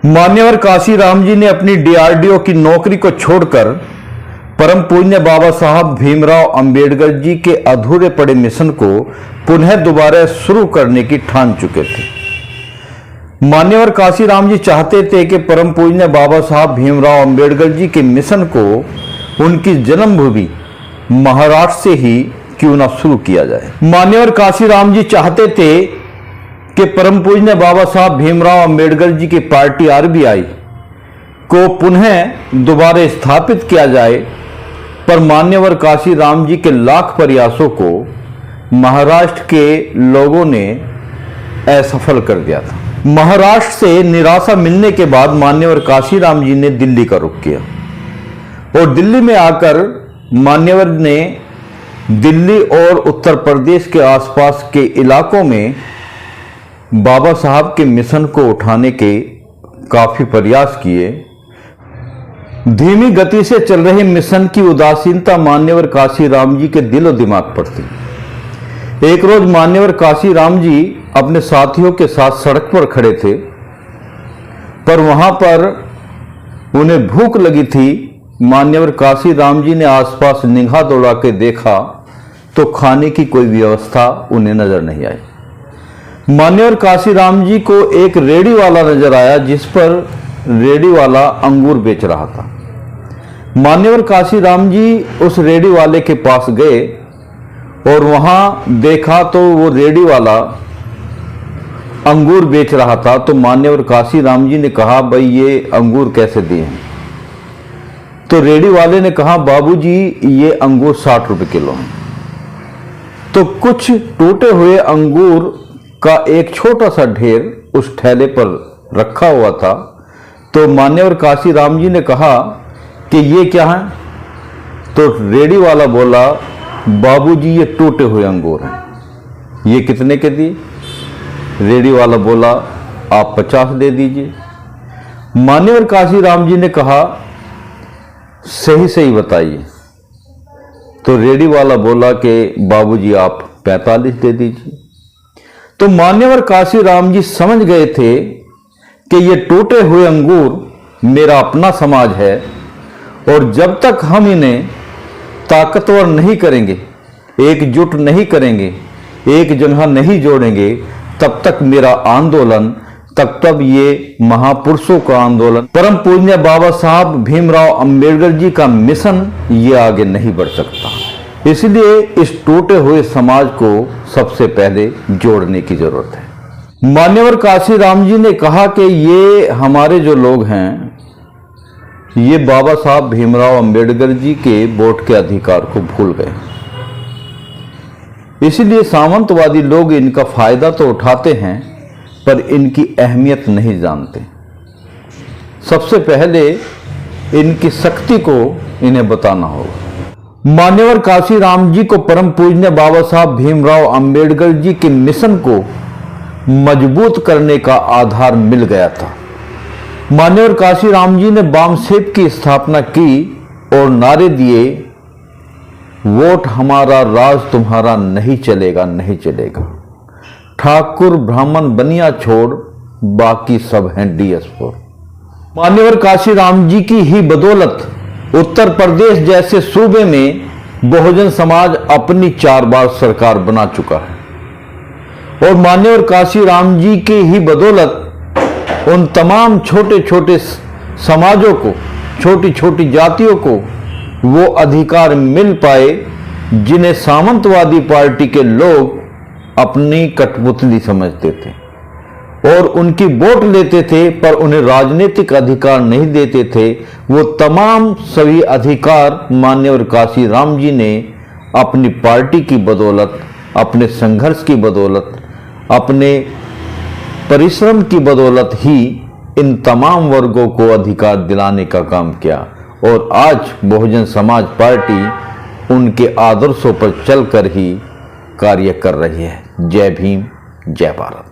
मान्यवर काशीराम जी ने अपनी डीआरडीओ की नौकरी को छोड़कर परम पूज्य बाबा साहब भीमराव अंबेडकर जी के अधूरे पड़े मिशन को पुनः दोबारा शुरू करने की ठान चुके थे। मान्यवर काशीराम जी चाहते थे कि परम पूज्य बाबा साहब भीमराव अंबेडकर जी के मिशन को उनकी जन्मभूमि महाराष्ट्र से ही क्यों ना शुरू किया जाए। मान्यवर काशीराम जी चाहते थे कि परम पूज्य बाबा साहब भीमराव अंबेडकर जी की पार्टी आरबीआई को पुनः दोबारा स्थापित किया जाए, पर मान्यवर काशीराम जी के लाख प्रयासों को महाराष्ट्र के लोगों ने असफल कर दिया था। महाराष्ट्र से निराशा मिलने के बाद मान्यवर काशीराम जी ने दिल्ली का रुख किया और दिल्ली में आकर मान्यवर ने दिल्ली और उत्तर प्रदेश के आसपास के इलाकों में बाबा साहब के मिशन को उठाने के काफी प्रयास किए। धीमी गति से चल रहे मिशन की उदासीनता मान्यवर काशीराम जी के दिलो दिमाग पर थी। एक रोज मान्यवर काशीराम जी अपने साथियों के साथ सड़क पर खड़े थे, पर वहां पर उन्हें भूख लगी थी। मान्यवर काशीराम जी ने आसपास निगाह दौड़ा के देखा तो खाने की कोई व्यवस्था उन्हें नजर नहीं आई। मान्यवर काशीराम जी को एक रेडी वाला नजर आया, जिस पर रेडी वाला अंगूर बेच रहा था। मान्यवर काशीराम जी उस रेडी वाले के पास गए और वहां देखा तो वो रेडी वाला अंगूर बेच रहा था। तो मान्यवर काशीराम जी ने कहा, भाई ये अंगूर कैसे दिए हैं? तो रेडी वाले ने कहा, बाबूजी ये अंगूर 60 रुपए किलो हैं। तो कुछ टूटे हुए अंगूर का एक छोटा सा ढेर उस ठेले पर रखा हुआ था। तो मान्यवर काशीराम जी ने कहा कि ये क्या है? तो रेडी वाला बोला, बाबूजी ये टूटे हुए अंगूर हैं। ये कितने के दिए? रेडी वाला बोला, आप 50 दे दीजिए। मान्यवर काशीराम जी ने कहा, सही सही बताइए। तो रेडी वाला बोला कि बाबूजी आप 45 दे दीजिए। तो मान्यवर काशीराम जी समझ गए थे कि ये टूटे हुए अंगूर मेरा अपना समाज है और जब तक हम इन्हें ताकतवर नहीं करेंगे, एकजुट नहीं करेंगे, एक जगह नहीं जोड़ेंगे, तब तक मेरा आंदोलन, तब ये महापुरुषों का आंदोलन, परम पूज्य बाबा साहब भीमराव अंबेडकर जी का मिशन, ये आगे नहीं बढ़ सकता। इसलिए इस टूटे हुए समाज को सबसे पहले जोड़ने की जरूरत है। मान्यवर काशीराम जी ने कहा कि ये हमारे जो लोग हैं, ये बाबा साहब भीमराव अंबेडकर जी के वोट के अधिकार को भूल गए। इसलिए सामंतवादी लोग इनका फायदा तो उठाते हैं, पर इनकी अहमियत नहीं जानते। सबसे पहले इनकी शक्ति को इन्हें बताना होगा। मान्यवर काशीराम जी को परम पूज्य बाबा साहब भीमराव अंबेडकर जी के मिशन को मजबूत करने का आधार मिल गया था। मान्यवर काशीराम जी ने बामसेब की स्थापना की और नारे दिए, वोट हमारा, राज तुम्हारा, नहीं चलेगा, नहीं चलेगा। ठाकुर ब्राह्मण बनिया छोड़, बाकी सब हैं डीएस4। मान्यवर काशीराम जी की ही बदौलत उत्तर प्रदेश जैसे सूबे में बहुजन समाज अपनी 4 बार सरकार बना चुका है और मान्यवर काशीराम जी की ही बदौलत उन तमाम छोटे छोटे समाजों को, छोटी छोटी जातियों को वो अधिकार मिल पाए जिन्हें सामंतवादी पार्टी के लोग अपनी कठपुतली समझते थे और उनकी वोट लेते थे, पर उन्हें राजनीतिक अधिकार नहीं देते थे। वो तमाम सभी अधिकार मान्यवर काशीराम जी ने अपनी पार्टी की बदौलत, अपने संघर्ष की बदौलत, अपने परिश्रम की बदौलत ही इन तमाम वर्गों को अधिकार दिलाने का काम किया और आज बहुजन समाज पार्टी उनके आदर्शों पर चलकर ही कार्य कर रही है। जय भीम, जय भारत।